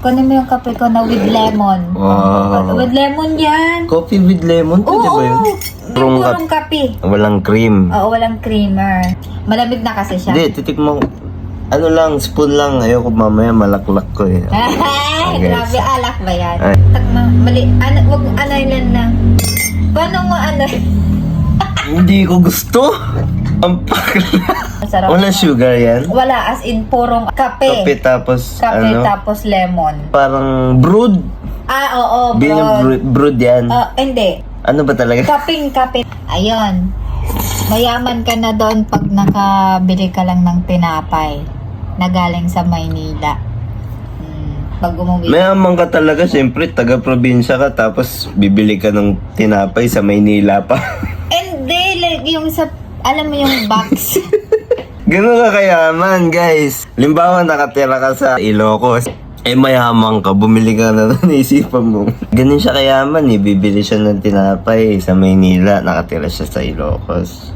Kunin mo yung kape ko na with lemon. Wow. With lemon yan. Coffee with lemon? Pwede ba yun? Purong kape. Walang cream. Oo, walang creamer. Malamig na kasi siya. Hindi, titikman ko. Ano lang, spoon lang. Ayoko mamaya malaklak ko eh. Okay. Grabe, alak ba yan? Ay. Mali, wag ano yan lang. Paano mo ano? Hindi ko gusto. Ang pakla. Masarap. Walang sugar yan? Wala, as in purong kape. Kape tapos Kape ano? tapos lemon. Parang brood. Oo, bro. Brood yan. Hindi. Ano ba talaga? Kape. Ayun. Mayaman ka na doon pag nakabili ka lang ng tinapay na galing sa Maynila. Pag umuwi. Mayaman ka talaga, siyempre, taga-probinsya ka, tapos bibili ka ng tinapay sa Maynila pa. Hindi, like yung sa, alam mo yung box. Ganun ka kayaman, guys. Limbawa, nakatira ka sa Ilocos. Mayaman ka, bumili ka na naisipan mo. Ganun siya kayaman, bibili siya ng tinapay sa Maynila, nakatira siya sa Ilocos.